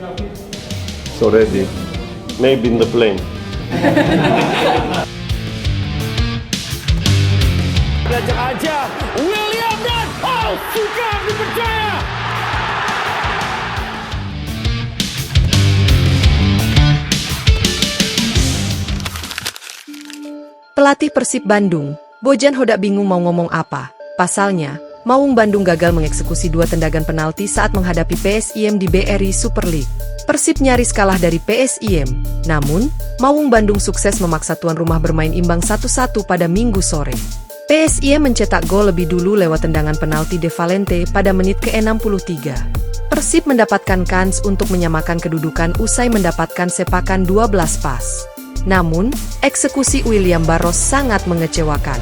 It's already. Maybe in the plane. Belajar aja, William dan Paul suka dipercaya. Pelatih Persib Bandung, Bojan Hodak bingung mau ngomong apa. Pasalnya, Maung Bandung gagal mengeksekusi 2 tendangan penalti saat menghadapi PSIM di BRI Super League. Persib nyaris kalah dari PSIM, namun, Maung Bandung sukses memaksa tuan rumah bermain imbang 1-1 pada Minggu sore. PSIM mencetak gol lebih dulu lewat tendangan penalti De Valente pada menit ke-63. Persib mendapatkan kans untuk menyamakan kedudukan usai mendapatkan sepakan 12 pas. Namun, eksekusi William Barros sangat mengecewakan.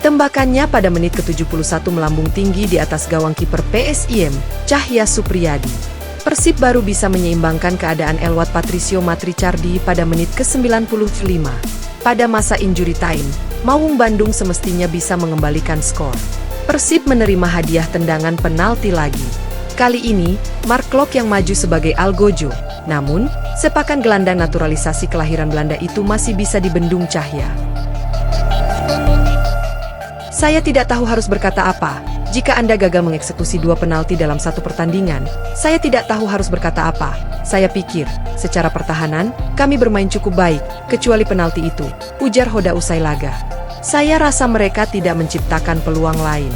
Tembakannya pada menit ke-71 melambung tinggi di atas gawang kiper PSIM, Cahya Supriyadi. Persib baru bisa menyeimbangkan keadaan lewat Patricio Matricardi pada menit ke-95. Pada masa injury time, Maung Bandung semestinya bisa mengembalikan skor. Persib menerima hadiah tendangan penalti lagi. Kali ini, Mark Klok yang maju sebagai algojo. Namun, sepakan gelandang naturalisasi kelahiran Belanda itu masih bisa dibendung Cahya. Saya tidak tahu harus berkata apa. Jika Anda gagal mengeksekusi 2 penalti dalam satu pertandingan, saya tidak tahu harus berkata apa. Saya pikir, secara pertahanan, kami bermain cukup baik, kecuali penalti itu, ujar Hoda usai laga. Saya rasa mereka tidak menciptakan peluang lain.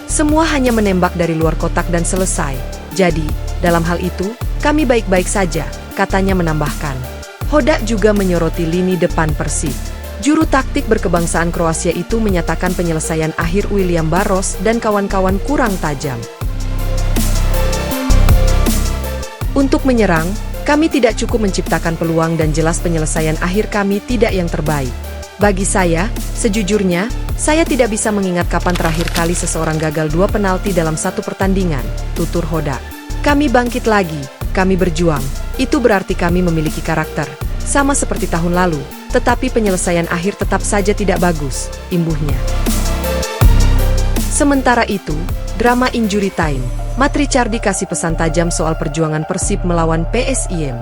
Semua hanya menembak dari luar kotak dan selesai. Jadi, dalam hal itu, kami baik-baik saja, katanya menambahkan. Hoda juga menyoroti lini depan Persib. Juru taktik berkebangsaan Kroasia itu menyatakan penyelesaian akhir William Barros dan kawan-kawan kurang tajam. Untuk menyerang, kami tidak cukup menciptakan peluang dan jelas penyelesaian akhir kami tidak yang terbaik. Bagi saya, sejujurnya, saya tidak bisa mengingat kapan terakhir kali seseorang gagal 2 penalti dalam satu pertandingan, tutur Hoda. Kami bangkit lagi, kami berjuang, itu berarti kami memiliki karakter, sama seperti tahun lalu, tetapi penyelesaian akhir tetap saja tidak bagus, imbuhnya. Sementara itu, drama injury time, Matricardi kasih pesan tajam soal perjuangan Persib melawan PSIM.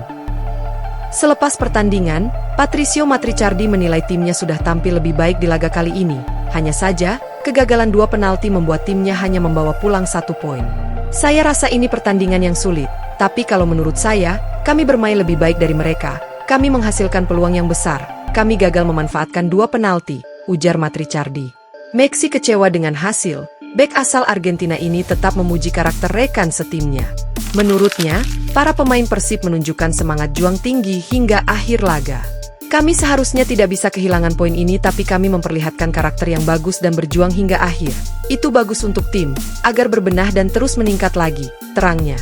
Selepas pertandingan, Patricio Matricardi menilai timnya sudah tampil lebih baik di laga kali ini. Hanya saja, kegagalan 2 penalti membuat timnya hanya membawa pulang 1 poin. Saya rasa ini pertandingan yang sulit, tapi kalau menurut saya, kami bermain lebih baik dari mereka. Kami menghasilkan peluang yang besar, kami gagal memanfaatkan 2 penalti, ujar Matricardi. Messi kecewa dengan hasil, bek asal Argentina ini tetap memuji karakter rekan setimnya. Menurutnya, para pemain Persib menunjukkan semangat juang tinggi hingga akhir laga. Kami seharusnya tidak bisa kehilangan poin ini tapi kami memperlihatkan karakter yang bagus dan berjuang hingga akhir. Itu bagus untuk tim, agar berbenah dan terus meningkat lagi, terangnya.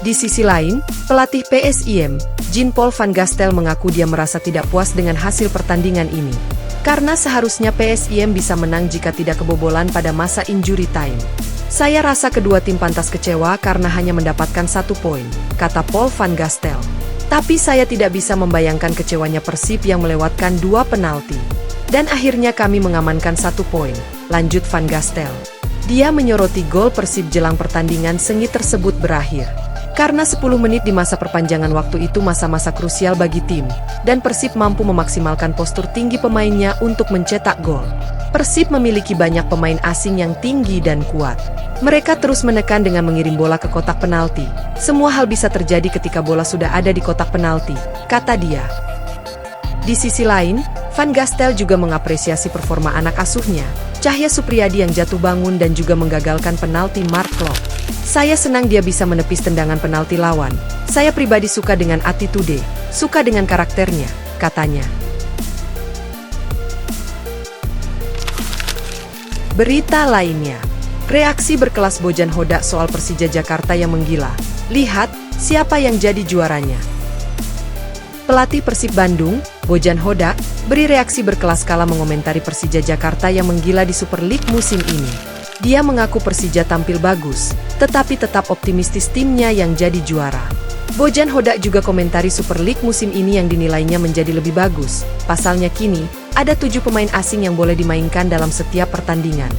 Di sisi lain, pelatih PSIM, Jean-Paul Van Gastel mengaku dia merasa tidak puas dengan hasil pertandingan ini. Karena seharusnya PSIM bisa menang jika tidak kebobolan pada masa injury time. Saya rasa kedua tim pantas kecewa karena hanya mendapatkan 1 poin, kata Paul Van Gastel. Tapi saya tidak bisa membayangkan kecewanya Persib yang melewatkan 2 penalti. Dan akhirnya kami mengamankan 1 poin, lanjut Van Gastel. Dia menyoroti gol Persib jelang pertandingan sengit tersebut berakhir. Karena 10 menit di masa perpanjangan waktu itu masa-masa krusial bagi tim, dan Persib mampu memaksimalkan postur tinggi pemainnya untuk mencetak gol. Persib memiliki banyak pemain asing yang tinggi dan kuat. Mereka terus menekan dengan mengirim bola ke kotak penalti. Semua hal bisa terjadi ketika bola sudah ada di kotak penalti, kata dia. Di sisi lain, Van Gastel juga mengapresiasi performa anak asuhnya, Cahya Supriyadi yang jatuh bangun dan juga menggagalkan penalti Mark Klok. Saya senang dia bisa menepis tendangan penalti lawan. Saya pribadi suka dengan attitude, suka dengan karakternya, katanya. Berita lainnya, reaksi berkelas Bojan Hodak soal Persija Jakarta yang menggila. Lihat, siapa yang jadi juaranya. Pelatih Persib Bandung, Bojan Hodak, beri reaksi berkelas kala mengomentari Persija Jakarta yang menggila di Super League musim ini. Dia mengaku Persija tampil bagus, tetapi tetap optimistis timnya yang jadi juara. Bojan Hodak juga komentari Super League musim ini yang dinilainya menjadi lebih bagus. Pasalnya kini, ada 7 pemain asing yang boleh dimainkan dalam setiap pertandingan.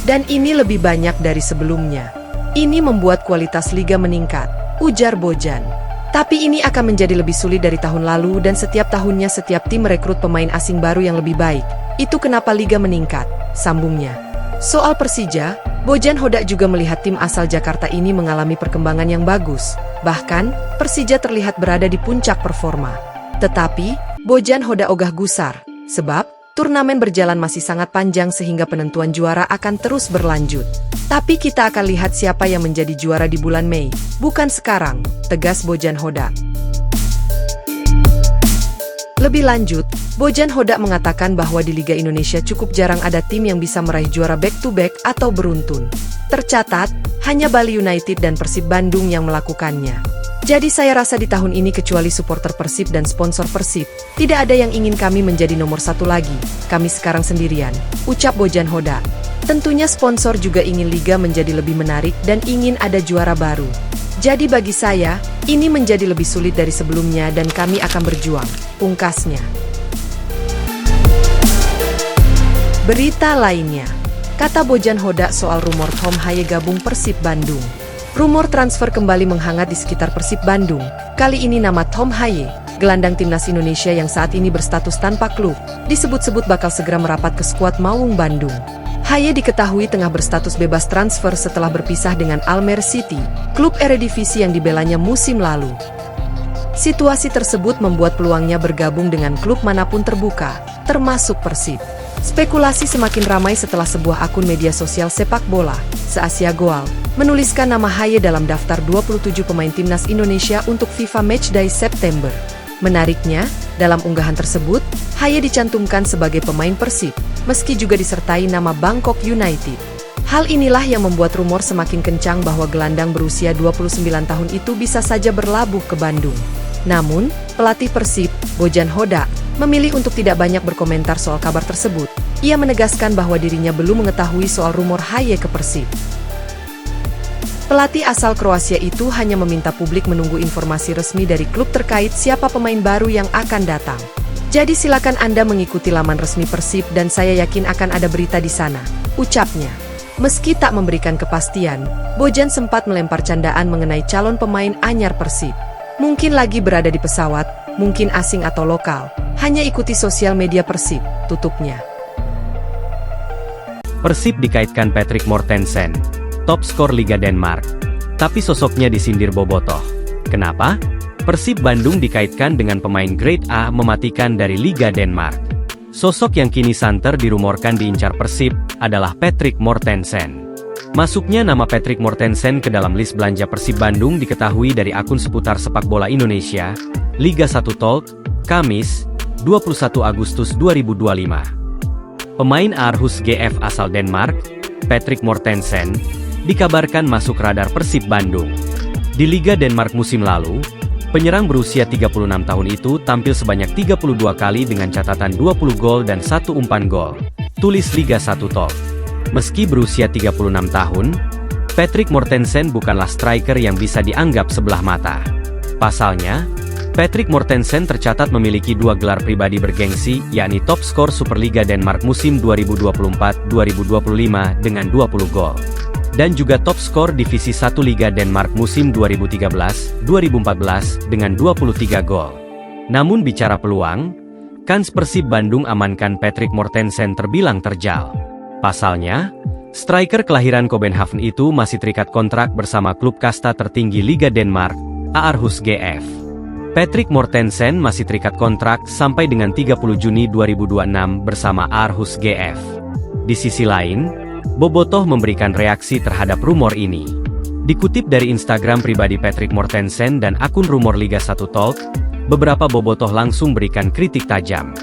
Dan ini lebih banyak dari sebelumnya. Ini membuat kualitas liga meningkat. ujar Bojan. Tapi ini akan menjadi lebih sulit dari tahun lalu dan setiap tahunnya setiap tim merekrut pemain asing baru yang lebih baik. Itu kenapa liga meningkat, sambungnya. Soal Persija, Bojan Hodak juga melihat tim asal Jakarta ini mengalami perkembangan yang bagus. Bahkan, Persija terlihat berada di puncak performa. Tetapi, Bojan Hodak ogah gusar, sebab turnamen berjalan masih sangat panjang sehingga penentuan juara akan terus berlanjut. Tapi kita akan lihat siapa yang menjadi juara di bulan Mei, bukan sekarang, tegas Bojan Hodak. Lebih lanjut, Bojan Hodak mengatakan bahwa di Liga Indonesia cukup jarang ada tim yang bisa meraih juara back-to-back atau beruntun. Tercatat, hanya Bali United dan Persib Bandung yang melakukannya. Jadi saya rasa di tahun ini kecuali supporter Persib dan sponsor Persib, tidak ada yang ingin kami menjadi nomor satu lagi, kami sekarang sendirian, ucap Bojan Hodak. Tentunya sponsor juga ingin liga menjadi lebih menarik dan ingin ada juara baru. Jadi bagi saya, ini menjadi lebih sulit dari sebelumnya dan kami akan berjuang, pungkasnya. Berita lainnya, kata Bojan Hodak soal rumor Tom Haye gabung Persib Bandung. Rumor transfer kembali menghangat di sekitar Persib Bandung. Kali ini nama Tom Haye, gelandang timnas Indonesia yang saat ini berstatus tanpa klub, disebut-sebut bakal segera merapat ke skuad Maung Bandung. Haye diketahui tengah berstatus bebas transfer setelah berpisah dengan Almere City, klub Eredivisie yang dibelanya musim lalu. Situasi tersebut membuat peluangnya bergabung dengan klub manapun terbuka, termasuk Persib. Spekulasi semakin ramai setelah sebuah akun media sosial sepak bola, Se-Asia Goal, menuliskan nama Haye dalam daftar 27 pemain timnas Indonesia untuk FIFA Matchday September. Menariknya, dalam unggahan tersebut, Haye dicantumkan sebagai pemain Persib, meski juga disertai nama Bangkok United. Hal inilah yang membuat rumor semakin kencang bahwa gelandang berusia 29 tahun itu bisa saja berlabuh ke Bandung. Namun, pelatih Persib, Bojan Hodak, memilih untuk tidak banyak berkomentar soal kabar tersebut. Ia menegaskan bahwa dirinya belum mengetahui soal rumor Haye ke Persib. Pelatih asal Kroasia itu hanya meminta publik menunggu informasi resmi dari klub terkait siapa pemain baru yang akan datang. Jadi silakan Anda mengikuti laman resmi Persib dan saya yakin akan ada berita di sana, ucapnya. Meski tak memberikan kepastian, Bojan sempat melempar candaan mengenai calon pemain anyar Persib. Mungkin lagi berada di pesawat, mungkin asing atau lokal, hanya ikuti sosial media Persib, tutupnya. Persib dikaitkan Patrick Mortensen, top skor Liga Denmark. Tapi sosoknya disindir bobotoh. Kenapa? Persib Bandung dikaitkan dengan pemain grade A mematikan dari Liga Denmark. Sosok yang kini santer dirumorkan diincar Persib adalah Patrick Mortensen. Masuknya nama Patrick Mortensen ke dalam list belanja Persib Bandung diketahui dari akun seputar sepak bola Indonesia, Liga 1 Talk, Kamis, 21 Agustus 2025. Pemain Aarhus GF asal Denmark, Patrick Mortensen, dikabarkan masuk radar Persib Bandung. Di Liga Denmark musim lalu, penyerang berusia 36 tahun itu tampil sebanyak 32 kali dengan catatan 20 gol dan 1 umpan gol, tulis Liga 1 Talk. Meski berusia 36 tahun, Patrick Mortensen bukanlah striker yang bisa dianggap sebelah mata. Pasalnya, Patrick Mortensen tercatat memiliki 2 gelar pribadi bergengsi, yakni top skor Superliga Denmark musim 2024-2025 dengan 20 gol. Dan juga top skor Divisi 1 Liga Denmark musim 2013-2014 dengan 23 gol. Namun bicara peluang, kans Persib Bandung amankan Patrick Mortensen terbilang terjal. Pasalnya, striker kelahiran Kopenhagen itu masih terikat kontrak bersama klub kasta tertinggi Liga Denmark, Aarhus GF. Patrick Mortensen masih terikat kontrak sampai dengan 30 Juni 2026 bersama Aarhus GF. Di sisi lain, bobotoh memberikan reaksi terhadap rumor ini. Dikutip dari Instagram pribadi Patrick Mortensen dan akun rumor Liga 1 Talk, beberapa bobotoh langsung berikan kritik tajam.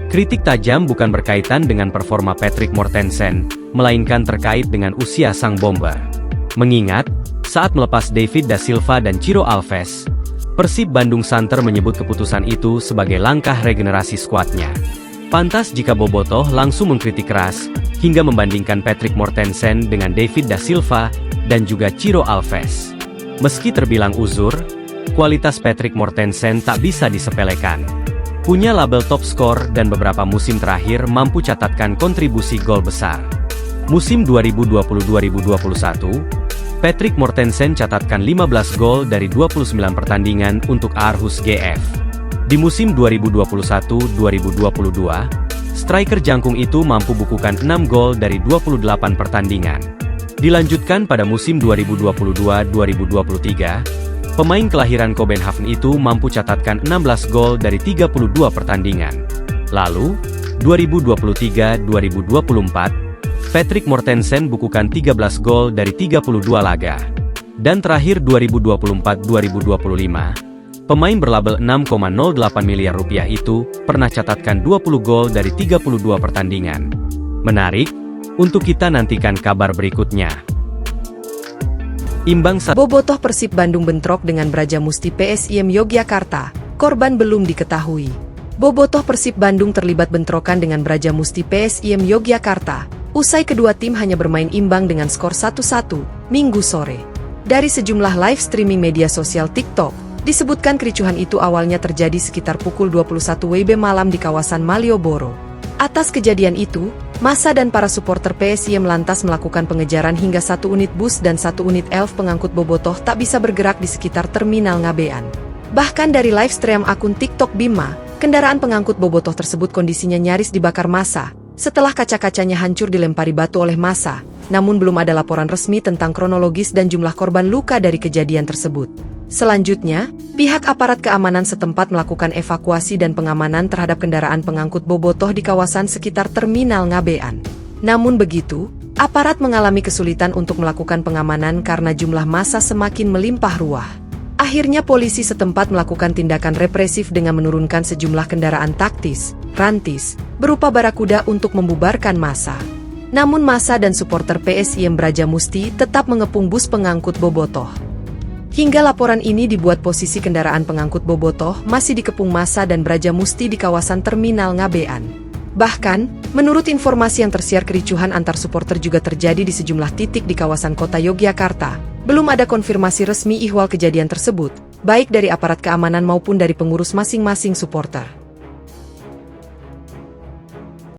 Kritik tajam bukan berkaitan dengan performa Patrick Mortensen, melainkan terkait dengan usia sang bomber. Mengingat, saat melepas David da Silva dan Ciro Alves, Persib Bandung santer menyebut keputusan itu sebagai langkah regenerasi skuadnya. Pantas jika bobotoh langsung mengkritik keras, hingga membandingkan Patrick Mortensen dengan David da Silva dan juga Ciro Alves. Meski terbilang uzur, kualitas Patrick Mortensen tak bisa disepelekan. Punya label top skor dan beberapa musim terakhir mampu catatkan kontribusi gol besar. Musim 2020-2021, Patrick Mortensen catatkan 15 gol dari 29 pertandingan untuk Aarhus GF. Di musim 2021-2022, striker jangkung itu mampu bukukan 6 gol dari 28 pertandingan. Dilanjutkan pada musim 2022-2023, pemain kelahiran Kopenhagen itu mampu catatkan 16 gol dari 32 pertandingan. Lalu, 2023-2024, Patrick Mortensen bukukan 13 gol dari 32 laga. Dan terakhir 2024-2025, pemain berlabel 6,08 miliar rupiah itu pernah catatkan 20 gol dari 32 pertandingan. Menarik, untuk kita nantikan kabar berikutnya. Imbang Bobotoh Persib Bandung bentrok dengan Brajamusti PSIM Yogyakarta, korban belum diketahui. Bobotoh Persib Bandung terlibat bentrokan dengan Brajamusti PSIM Yogyakarta, usai kedua tim hanya bermain imbang dengan skor 1-1, Minggu sore. Dari sejumlah live streaming media sosial TikTok, disebutkan kericuhan itu awalnya terjadi sekitar pukul 21 WIB malam di kawasan Malioboro. Atas kejadian itu, massa dan para supporter PSIM lantas melakukan pengejaran hingga 1 unit bus dan 1 unit elf pengangkut Bobotoh tak bisa bergerak di sekitar terminal Ngabean. Bahkan dari live stream akun TikTok Bima, kendaraan pengangkut Bobotoh tersebut kondisinya nyaris dibakar massa, setelah kaca-kacanya hancur dilempari batu oleh massa, namun belum ada laporan resmi tentang kronologis dan jumlah korban luka dari kejadian tersebut. Selanjutnya, pihak aparat keamanan setempat melakukan evakuasi dan pengamanan terhadap kendaraan pengangkut Bobotoh di kawasan sekitar terminal Ngabean. Namun begitu, aparat mengalami kesulitan untuk melakukan pengamanan karena jumlah massa semakin melimpah ruah. Akhirnya polisi setempat melakukan tindakan represif dengan menurunkan sejumlah kendaraan taktis, rantis, berupa barakuda untuk membubarkan massa. Namun massa dan supporter PSIM Brajamusti tetap mengepung bus pengangkut Bobotoh. Hingga laporan ini dibuat posisi kendaraan pengangkut Bobotoh masih dikepung massa dan Brajamusti di kawasan terminal Ngabean. Bahkan, menurut informasi yang tersiar kericuhan antar supporter juga terjadi di sejumlah titik di kawasan kota Yogyakarta. Belum ada konfirmasi resmi ihwal kejadian tersebut, baik dari aparat keamanan maupun dari pengurus masing-masing supporter.